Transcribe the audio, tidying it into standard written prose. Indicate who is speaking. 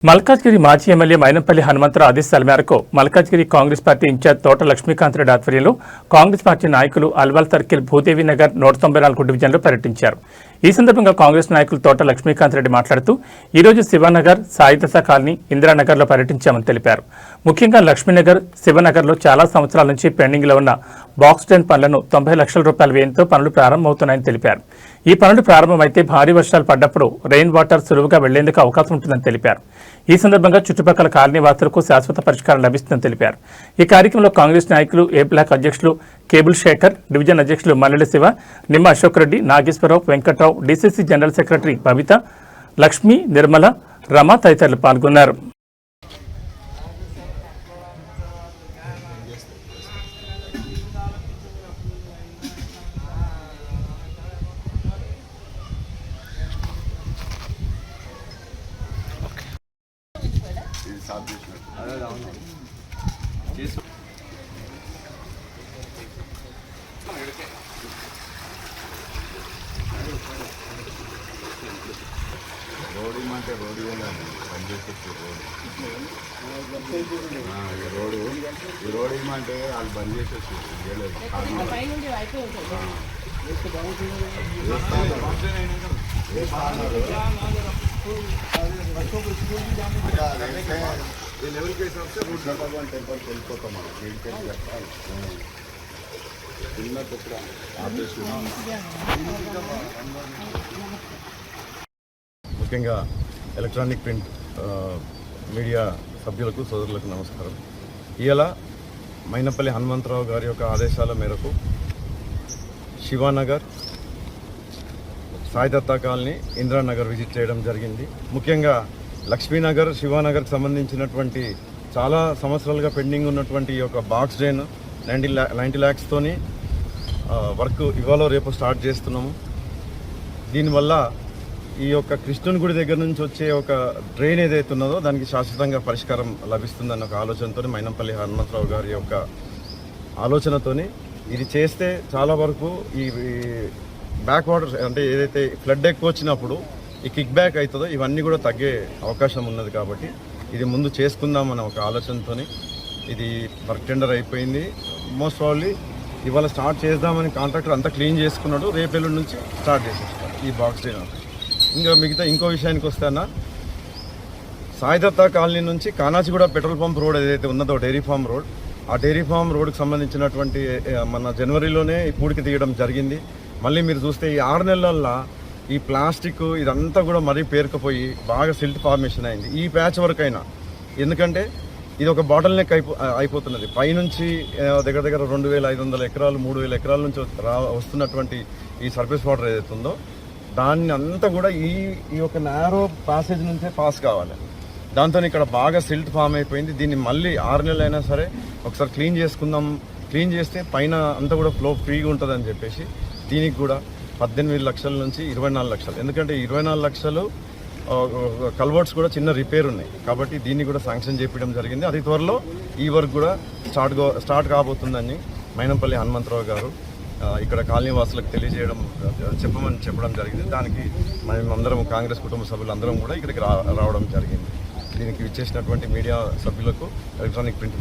Speaker 1: మల్కాజ్గిరి మాజీ ఎమ్మెల్యే మైనంపల్లి హనుమంతరావు ఆదేశాల మేరకు మల్కాజ్గిరి కాంగ్రెస్ పార్టీ ఇన్ఛార్జ్ తోట లక్ష్మీకాంత్ రెడ్డి ఆధ్వర్యంలో కాంగ్రెస్ పార్టీ నాయకులు అల్వాల్ సర్కిల్ భూదేవి నగర్ 194 డివిజన్లో పర్యటించారు. ఈ సందర్భంగా కాంగ్రెస్ నాయకులు తోట లక్ష్మీకాంత్ రెడ్డి మాట్లాడుతూ ఈరోజు శివనగర్, సాయిదశ కాలనీ, ఇందిరానగర్లో పర్యటించామని తెలిపారు. ముఖ్యంగా లక్ష్మీనగర్, శివనగర్లో చాలా సంవత్సరాల నుంచి పెండింగ్లో ఉన్న బాక్స్ డ్రైన్ పనులను 90 లక్షల రూపాయల వ్యయంతో పనులు ప్రారంభమవుతున్నాయని తెలిపారు. ఈ పనులు ప్రారంభమైతే భారీ వర్షాలు పడ్డప్పుడు రెయిన్ వాటర్ సులువుగా వెళ్లేందుకు అవకాశం ఉంటుందని తెలిపారు. ఈ సందర్భంగా చుట్టుపక్కల కాలనీ వాసులకు శాశ్వత పరిష్కారం లభిస్తుందని తెలిపారు. ఈ కార్యక్రమంలో కాంగ్రెస్ నాయకులు ఏ బ్లాక్ అధ్యక్షులు కేబుల్ శేఖర్, డివిజన్ అధ్యక్షులు Mallela Siva, Nimma Ashok Reddy, Nageswararao, Venkatrao, DCC general secretary Babitha, Lakshmi, Nirmala, Rama తదితరులు పాల్గొన్నారు.
Speaker 2: రోడ్డు అంటే రోడ్డు పనిచేసే రోడ్డు ఈ రోడ్డు ఏమంటే వాళ్ళు బంద్ చేసేసి ఈ లెవెల్కి వేసి వస్తే రూట్ భగవాన్ టెంపుల్కి వెళ్ళిపోతాం. మనం వీటికి చెప్పాలి చిన్న కుట్ర ముఖ్యంగా ఎలక్ట్రానిక్ ప్రింట్ మీడియా సభ్యులకు, సోదరులకు నమస్కారం. ఇవాళ మైనంపల్లి హనుమంతరావు గారి యొక్క ఆదేశాల మేరకు శివానగర్, సాయిదత్త కాలనీ, ఇందిరానగర్ విజిట్ చేయడం జరిగింది. ముఖ్యంగా లక్ష్మీనగర్, శివానగర్కి సంబంధించినటువంటి చాలా సంవత్సరాలుగా పెండింగ్ ఉన్నటువంటి ఈ యొక్క బాక్స్ డ్రైన్ 90 ల్యాక్స్తోని వర్క్ ఇవాళ రేపు స్టార్ట్ చేస్తున్నాము. దీనివల్ల ఈ యొక్క కృష్ణుని గుడి దగ్గర నుంచి వచ్చే ఒక డ్రైన్ ఏదైతే ఉన్నదో దానికి శాశ్వతంగా పరిష్కారం లభిస్తుందన్న ఒక ఆలోచనతో మైనంపల్లి హనుమంతరావు గారి యొక్క ఆలోచనతోని ఇది చేస్తే చాలా వరకు ఈ బ్యాక్ వాటర్ అంటే ఏదైతే ఫ్లడ్ ఎక్కువ వచ్చినప్పుడు ఈ కిక్ బ్యాక్ అవుతుందో ఇవన్నీ కూడా తగ్గే అవకాశం ఉన్నది. కాబట్టి ఇది ముందు చేసుకుందామన్న ఒక ఆలోచనతో ఇది వర్క్ టెండర్ అయిపోయింది. మోస్ట్ ప్రాబ్లీ ఇవాళ స్టార్ట్ చేద్దామని కాంట్రాక్టర్ అంతా క్లీన్ చేసుకున్నాడు. రేపెల్లుండి నుంచి స్టార్ట్ చేసేస్తారు ఈ బాక్స్ డ్రైన్. ఇంకా మిగతా ఇంకో విషయానికి వస్తానా, సాయిదత్త కాలనీ నుంచి కానాచిగూడ పెట్రోల్ పంప్ రోడ్ ఏదైతే ఉన్నదో డైరీ ఫామ్ రోడ్, ఆ డైరీ ఫామ్ రోడ్కి సంబంధించినటువంటి మన జనవరిలోనే ఈ పూడికి తీయడం జరిగింది. మళ్ళీ మీరు చూస్తే ఈ 6 నెలల్లో ఈ ప్లాస్టిక్ ఇదంతా కూడా మరీ పేరుకుపోయి బాగా సిల్ట్ ఫార్మేషన్ అయింది. ఈ ప్యాచ్ వర్క్ అయినా ఎందుకంటే ఇది ఒక బాటిల్ నెక్ అయిపోతున్నది. పైనుంచి దగ్గర దగ్గర 2500 ఎకరాలు 3000 ఎకరాల నుంచి వస్తున్నటువంటి ఈ సర్ఫేస్ వాటర్ ఏదైతే ఉందో దాన్ని అంతా కూడా ఈ యొక్క నారో ప్యాసేజ్ నుంచే పాస్ కావాలి. దాంతో ఇక్కడ బాగా సిల్ట్ ఫామ్ అయిపోయింది. దీన్ని మళ్ళీ 6 నెలలు అయినా సరే ఒకసారి క్లీన్ చేసుకుందాం. క్లీన్ చేస్తే పైన అంతా కూడా ఫ్లో ఫ్రీగా ఉంటుందని చెప్పేసి దీనికి కూడా 18 లక్షల నుంచి 24 లక్షలు, ఎందుకంటే 24 లక్షలు కల్వర్ట్స్ కూడా చిన్న రిపేర్ ఉన్నాయి. కాబట్టి దీన్ని కూడా శాంక్షన్ చేయించడం జరిగింది. అది త్వరలో ఈ వర్క్ కూడా స్టార్ట్ కాబోతుందని మైనంపల్లి హనుమంతరావు గారు ఇక్కడ కాలనీ వాసులకు చెప్పడం జరిగింది. దానికి మేమందరం కాంగ్రెస్ కుటుంబ సభ్యులు అందరం కూడా ఇక్కడికి రావడం జరిగింది. దీనికి ఇచ్చేసినటువంటి మీడియా సభ్యులకు, ఎలక్ట్రానిక్ ప్రింట్